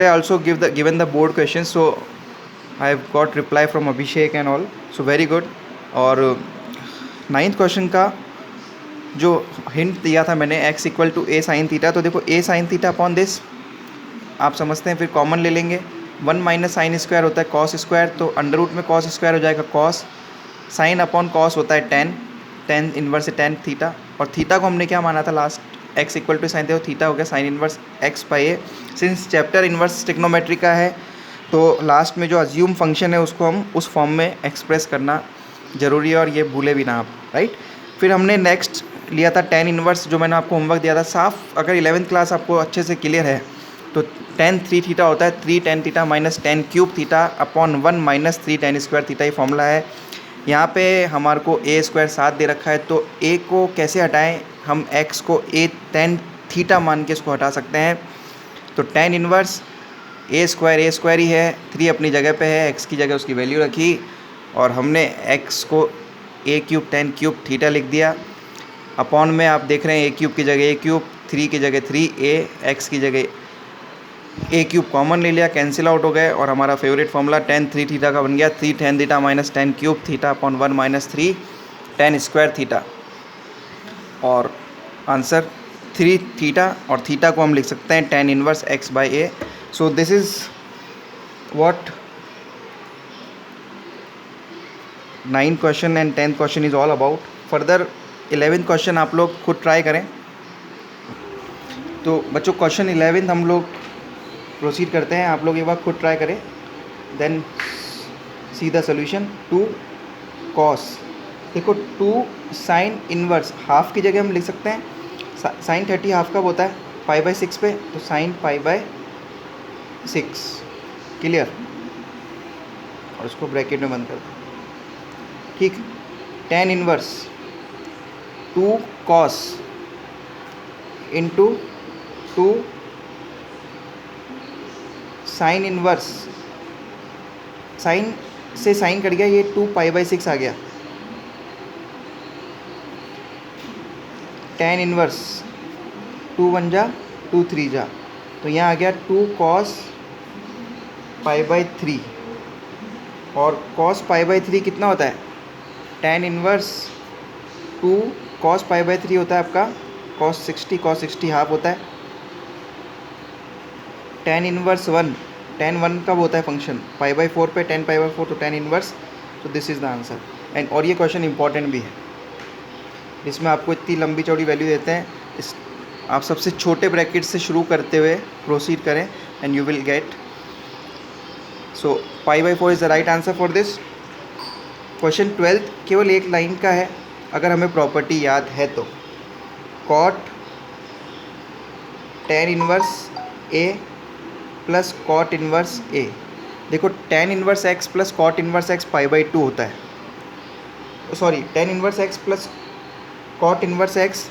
I also given the board questions, so I have got reply from Abhishek and all, so very good. और 9th question का जो hint दिया था मैंने x equal to a sine theta, तो देखो a sine theta upon this आप समझते हैं, फिर कॉमन ले लेंगे, 1 माइनस साइन स्क्वायर होता है कॉस स्क्वायर, तो अंडर रूट में कॉस स्क्वायर हो जाएगा कॉस, साइन अपॉन कॉस होता है टेन इन्वर्स टेन थीटा, और थीटा को हमने क्या माना था last, x equal to sine theta हो गया sine inverse x by A. Since chapter inverse trigonometry का है, तो लास्ट में जो अज्यूम फंक्शन है उसको हम उस फॉर्म में एक्सप्रेस करना ज़रूरी है, और ये भूले भी ना आप, राइट। फिर हमने नेक्स्ट लिया था टेन इन्वर्स, जो मैंने आपको होमवर्क दिया था, साफ अगर 11th क्लास आपको अच्छे से क्लियर है तो टेन थ्री थीटा होता है 3 tan theta minus ten cube theta upon 1 minus 3 ten square theta, ये फॉर्मूला है। यहाँ पे हमारे को ए स्क्वायर 7 दे रखा है, तो ए को कैसे हटाएं, हम एक्स को ए टेन थीटा मान के इसको हटा सकते हैं, तो टेन इन्वर्स ए स्क्वायर ही है, 3 अपनी जगह पे है, एक्स की जगह उसकी वैल्यू रखी, और हमने एक्स को ए क्यूब टेन क्यूब थीटा लिख दिया, अपॉन में आप देख रहे हैं ए क्यूब की जगह ए क्यूब, 3 की जगह 3a, एक्स की जगह ए क्यूब कॉमन ले लिया, कैंसिल आउट हो गए, और हमारा favourite formula ten three theta का बन गया, 3 tan theta minus ten cube theta upon 1 minus 3 ten square theta, और आंसर 3 थीटा, और थीटा को हम लिख सकते हैं tan inverse x by A. So this is what 9 question and 10th question is all about. Further 11th question आप लोग खुद ट्राई करें। तो बच्चों क्वेश्चन 11th हम लोग प्रोसीड करते हैं, आप लोग एक बार खुद ट्राई करें, then see the solution. 2 cos, देखो 2 साइन इन्वर्स हाफ की जगह हम लिख सकते हैं, साइन 30 हाफ कब होता है, पाई बाई 6 पे, तो साइन पाई बाई 6, क्लियर, और उसको ब्रैकेट में बंद कर दो, ठीक। Tan inverse 2 cos into 2 sine inverse, sine से साइन कट गया, ये 2 पाई बाई 6 आ गया, टेन इन्वर्स 2 1 जा 2 3 जा, तो यहाँ आ गया 2 कॉस पाई बाई 3, और कॉस पाई बाई 3 कितना होता है, tan inverse 2 cos pi by 3 होता है आपका कॉस 60 हाफ होता है, टेन इन्वर्स 1, टेन 1 कब होता है फंक्शन, पाई बाई 4 पे, 10 पाई बाई 4, तो टेन इन्वर्स, तो this is the answer. And और ये क्वेश्चन इंपॉर्टेंट भी है, इसमें आपको इतनी लंबी चौड़ी वैल्यू देते हैं, इस आप सबसे छोटे ब्रैकेट से शुरू करते हुए प्रोसीड करें, and you will get, so pi by 4 is the right answer for this question. 12th केवल एक लाइन का है, अगर हमें प्रॉपर्टी याद है तो, cot tan inverse A plus cot inverse A, देखो tan inverse x plus cot inverse X pi by 2 होता है, sorry tan inverse x plus cot inverse X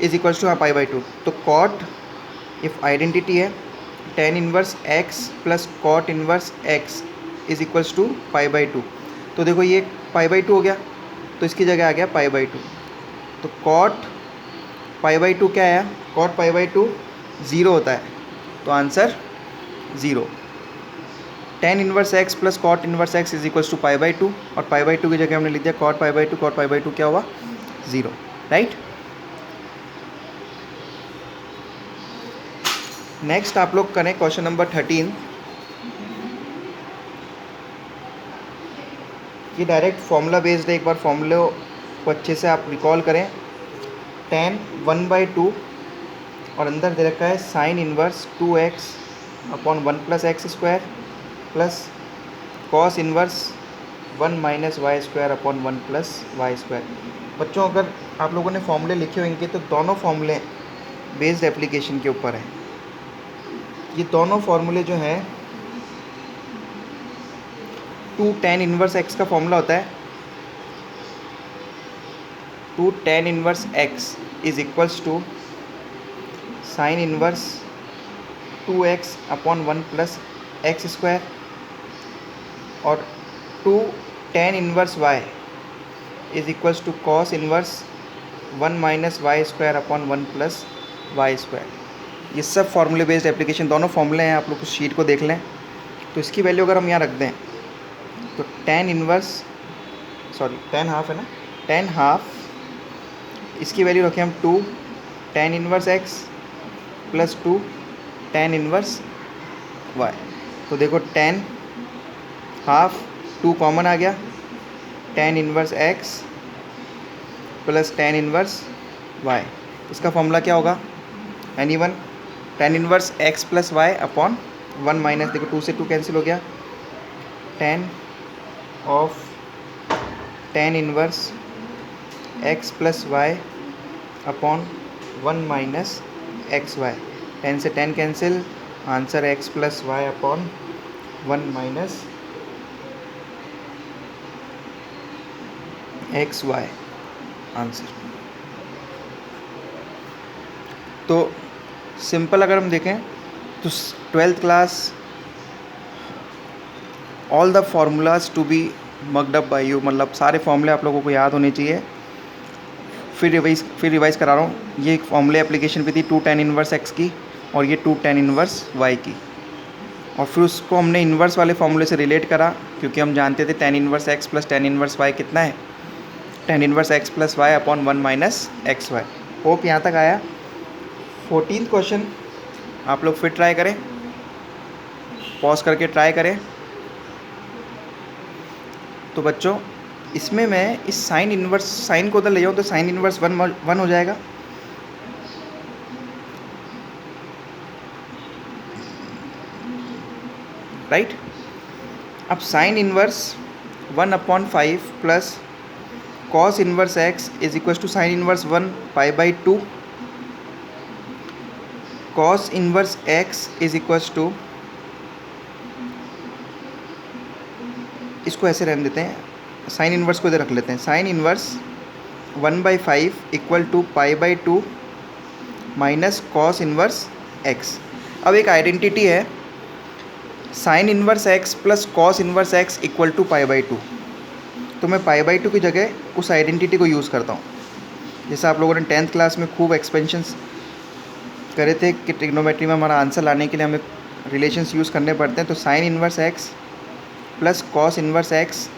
is equals to pi by 2, तो cot if identity है, tan inverse x plus cot inverse X is equals to pi by 2, तो देखो ये पाई by 2 हो गया, तो इसकी जगह आ गया पाई बाई 2, तो कॉट पाई बाई 2 क्या आया, कॉट पाई बाई 2 ज़ीरो होता है, तो answer 0। Tan inverse x plus cot inverse X is equals to pi by 2, और पाई बाई 2 की जगह हमने लिख दिया cot pi by 2, cot pi by 2 क्या हुआ 0, राइट। नेक्स्ट आप लोग करें क्वेश्चन नंबर 13, ये डायरेक्ट फॉर्मूला बेस्ड है, एक बार फॉर्मूले को अच्छे से आप रिकॉल करें, टेन 1/2 और अंदर दे रखा है sine inverse 2x upon 1 plus X square plus cos inverse 1 minus Y square upon 1 plus Y square. बच्चों अगर आप लोगों ने फॉर्मूले लिखे होंगे तो दोनों फॉर्मूले बेस्ड एप्लीकेशन के ऊपर हैं, ये दोनों फॉर्मूले जो हैं 2 टेन इन्वर्स एक्स का फॉर्मूला होता है, 2 tan inverse X is equals to sine inverse 2x upon 1 plus X square, और 2 tan inverse y is equals to cos inverse 1 minus Y square upon 1 plus Y square. ये सब फार्मूले based application, दोनों फार्मूले हैं, आप लोग उस शीट को देख लें। तो इसकी वैल्यू अगर हम यहाँ रख दें तो टेन हाफ है ना, टेन हाफ, इसकी वैल्यू रखें हम 2 ten inverse x plus 2 ten inverse y. तो देखो टेन हाफ 2 कॉमन आ गया, ten inverse x plus ten inverse y. इसका फॉर्मूला क्या होगा, any one, ten inverse x plus y upon 1 minus, देखो 2 से 2 कैंसिल हो गया, ten of ten inverse x plus y upon 1 minus x y. 10 से 10 cancel, answer x plus y upon 1 minus x Y answer. तो simple अगर हम देखें तो 12th class all the formulas to be mugged up by you, मतलब सारे फॉर्मूले आप लोगों को याद होने चाहिए। फिर रिवाइज़ करा रहा हूँ। ये एक फॉर्मूले एप्लीकेशन भी थी 2 टेन इनवर्स एक्स की और ये 2 टेन इनवर्स वाई की, और फिर उसको हमने इन्वर्स वाले फॉर्मूले से रिलेट करा, क्योंकि हम जानते थे ten inverse x plus ten inverse y कितना है, ten inverse x plus y upon 1 minus x y. Hope यहाँ तक आया। 14th क्वेश्चन आप लोग फिर ट्राई करें, पॉज करके ट्राई करें। तो बच्चों इसमें मैं इस साइन इन्वर्स, साइन को उधर ले जाऊँ तो साइन इन्वर्स 1 हो जाएगा, राइट। अब sine inverse 1/5 plus cos inverse X is equal to sine inverse 1 π/2, cos inverse X is equal to, इसको ऐसे रहने देते हैं, साइन इन्वर्स को इधर रख लेते हैं, sine inverse 1/5 equal to π/2 minus cos inverse X. अब एक आइडेंटिटी है sine inverse x plus cos inverse X equal to π/2, तो मैं π/2 की जगह उस आइडेंटिटी को यूज़ करता हूँ। जैसे आप लोगों ने 10th क्लास में खूब एक्सपेंशंस करे थे कि ट्रिग्नोमेट्री में हमारा आंसर लाने के लिए हमें रिलेशंस यूज़ करने पड़ते हैं। तो sine inverse x plus cos inverse x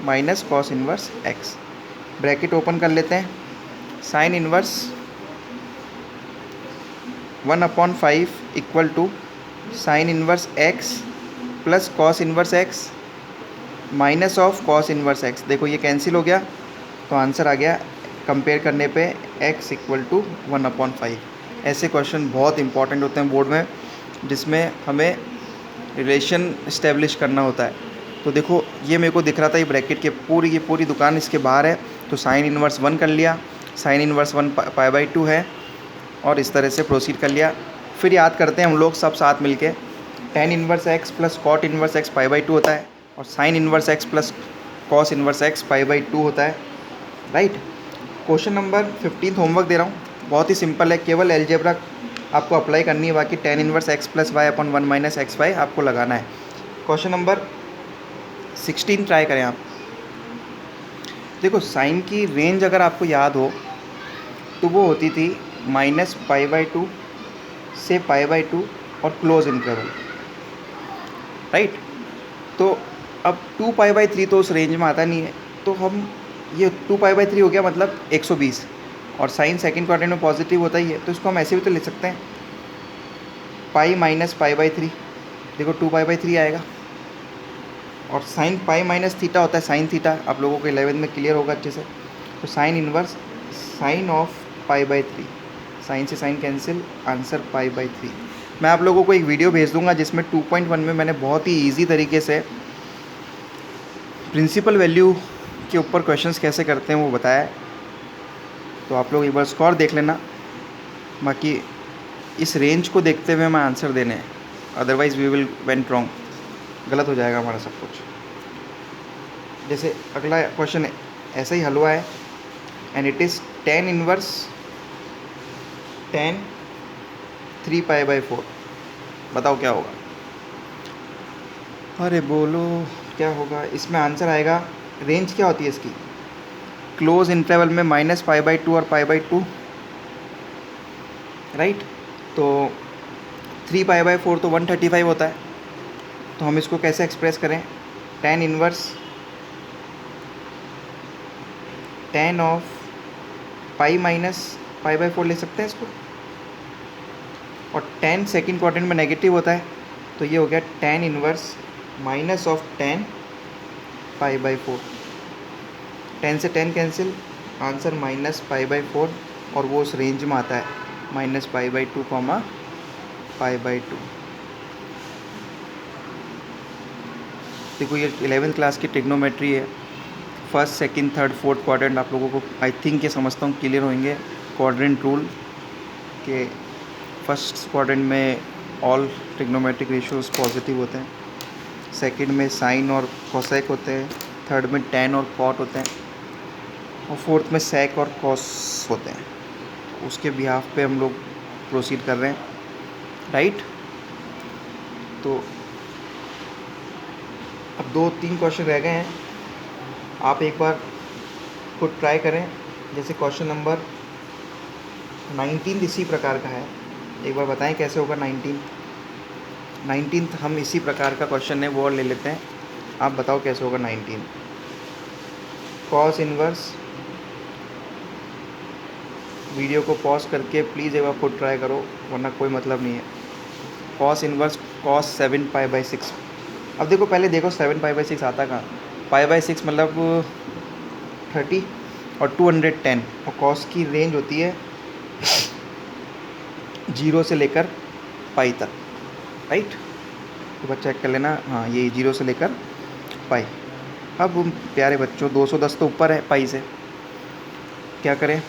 minus cos inverse x, bracket open कर लेते हैं, sine inverse 1/5 equal to sine inverse x plus cos inverse x minus of cos inverse x. देखो ये cancel हो गया तो आंसर आ गया compare करने पे x इक्वल टू 1/5। ऐसे क्वेश्चन बहुत इंपॉर्टेंट होते हैं बोर्ड में, जिसमें हमें रिलेशन इस्टेब्लिश करना होता है। तो देखो ये मेरे को दिख रहा था, ये ब्रैकेट के पूरी, ये पूरी दुकान इसके बाहर है, तो साइन इन्वर्स 1 कर लिया, साइन इन्वर्स 1 π/2 है, और इस तरह से प्रोसीड कर लिया। फिर याद करते हैं हम लोग सब साथ मिलके, tan inverse x plus cot inverse X π/2 होता है, और sine inverse x plus cos inverse X π/2 होता है, राइट। क्वेश्चन नंबर 15 होमवर्क दे रहा हूँ, बहुत ही सिंपल है, केवल एलजेब्रा आपको अप्लाई करनी है, बाकी ten inverse x plus y upon 1 minus x y आपको लगाना है। क्वेश्चन नंबर 16 ट्राई करें आप। देखो साइन की रेंज अगर आपको याद हो तो वो होती थी -π/2 से π/2 और क्लोज इंटरवल, राइट। तो अब 2π/3 तो उस रेंज में आता नहीं है, तो हम ये 2π/3 हो गया मतलब 120, और साइन सेकंड क्वाड्रेंट में पॉजिटिव होता ही है, तो इसको हम ऐसे भी तो लिख सकते हैं पाई माइनस π/3, देखो 2π/3 आएगा, और साइन पाई माइनस थीटा होता है साइन थीटा, आप लोगों को 11th में क्लियर होगा अच्छे से। तो साइन इन्वर्स साइन ऑफ π/3, साइन से साइन कैंसिल, आंसर π/3। मैं आप लोगों को एक वीडियो भेज दूंगा जिसमें 2.1 में मैंने बहुत ही ईजी तरीके से प्रिंसिपल वैल्यू के ऊपर क्वेश्चंस कैसे करते हैं वो बताया है, तो आप लोग एक बार स्कोर देख लेना। बाकी इस रेंज को देखते हुए मैं आंसर देने हैं, otherwise we will went wrong, गलत हो जाएगा हमारा सब कुछ। जैसे अगला क्वेश्चन ऐसा ही हल हुआ है, and it is tan inverse 3π/4, बताओ क्या होगा। अरे बोलो क्या होगा इसमें, आंसर आएगा, रेंज क्या होती है इसकी, क्लोज इंटरवल में -π/2 और π/2, राइट। तो 3 पाई/4 तो 135 होता है। तो हम इसको कैसे एक्सप्रेस करें? tan inverse tan of pi minus पाई/4 ले सकते हैं इसको, और tan सेकेंड क्वाड्रेंट में नेगेटिव होता है, तो ये हो गया tan inverse minus of tan पाई/4। 10 से 10 कैंसिल, आंसर -पाई/4, और वो उस रेंज में आता है -पाई/2 पाई/2। देखो ये 11th क्लास की ट्रिग्नोमेट्री है। First, second, third, fourth quadrant आप लोगों को आई थिंक ये समझता हूँ क्लियर होंगे। क्वाड्रेंट रूल के फर्स्ट क्वाड्रेंट में ऑल ट्रिग्नोमेट्रिक रेशियोज पॉजिटिव होते हैं, सेकंड में साइन और कोसेक होते हैं, थर्ड में टैन और कॉट होते हैं, और फोर्थ में सेक और कॉस होते हैं। उसके बिहाफ पे हम लोग प्रोसीड कर रहे हैं, राइट। तो अब 2-3 क्वेश्चन रह गए हैं, आप एक बार खुद ट्राई करें। जैसे क्वेश्चन नंबर 19 इसी प्रकार का है, एक बार बताएं कैसे होगा 19th हम इसी प्रकार का क्वेश्चन है वो और ले लेते हैं। आप बताओ कैसे होगा 19। कॉस इनवर्स, वीडियो को पॉज करके प्लीज़ एक बार खुद ट्राई करो, वरना कोई मतलब नहीं है। Cos inverse cos 7 पाई/6। अब देखो पहले देखो 7 पाई/6 आता कहाँ? पाई/6 मतलब 30 और 210, और कॉस की रेंज होती है 0 से लेकर पाई तक, राइट। तो बस चेक कर लेना, हाँ ये 0 से लेकर पाई। अब प्यारे बच्चों 210 तो ऊपर है पाई से, क्या करें,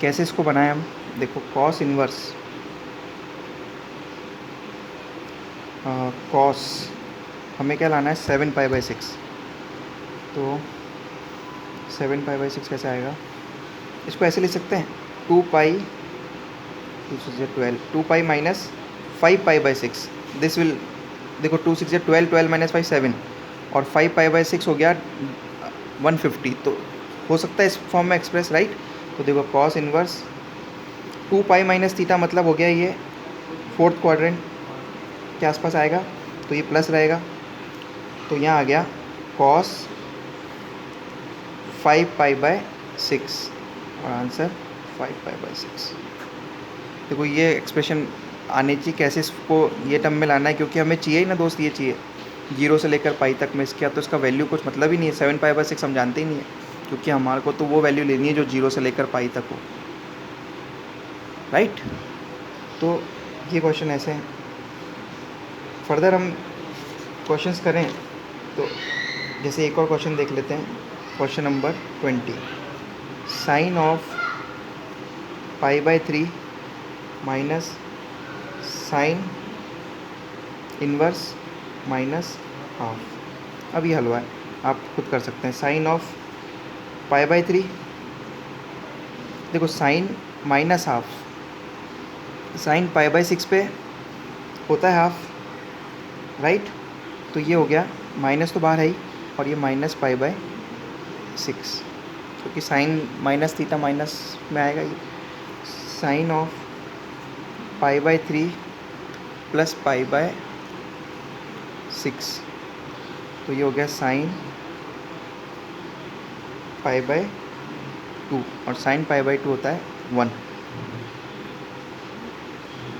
कैसे इसको बनाएं हम? देखो कॉस इनवर्स कॉस हमें क्या लाना है 7 पाई/6, तो 7 पाई/6 कैसे आएगा? इसको ऐसे लिख सकते हैं 2 पाई 2 6 12 2 पाई माइनस 5 पाई/6। दिस विल, देखो 2 6 12 12 माइनस 5 7, और 5 पाई/6 हो गया 150, तो हो सकता है इस फॉर्म में एक्सप्रेस, राइट। तो देखो cos inverse 2 pi minus theta मतलब हो गया ये फोर्थ क्वाड्रेंट के आसपास आएगा, तो ये प्लस रहेगा, तो यहाँ आ गया कॉस 5 पाई/6, और आंसर 5 पाई/6। देखो ये एक्सप्रेशन आनी चाहिए, कैसे इसको ये टर्म में लाना है, क्योंकि हमें चाहिए ही ना दोस्त, ये चाहिए 0 से लेकर पाई तक में इसके, तो इसका वैल्यू कुछ मतलब ही नहीं है। 7 पाई/6 हम जानते ही नहीं है, क्योंकि हमारे को तो वो वैल्यू लेनी है जो 0 से लेकर पाई तक हो, राइट। तो ये क्वेश्चन ऐसे हैं। फर्दर हम क्वेश्चंस करें तो जैसे एक और क्वेश्चन देख लेते हैं, क्वेश्चन नंबर 20। साइन ऑफ पाई/3 minus sine inverse minus half. अब ये हल हुआ है, आप खुद कर सकते हैं। साइन ऑफ पाई/3, देखो साइन माइनस हाफ, साइन पाई/6 पे होता है हाफ, राइट। तो ये हो गया, माइनस तो बाहर है ही, और ये -पाई/6, क्योंकि साइन माइनस थीटा माइनस में आएगा। ये साइन ऑफ पाई/3 प्लस पाई/6, तो ये हो गया साइन पाई/2, और साइन पाई/2 होता है 1।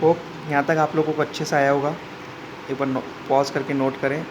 होप यहाँ तक आप लोगों को अच्छे से आया होगा। एक बार पॉज करके नोट करें।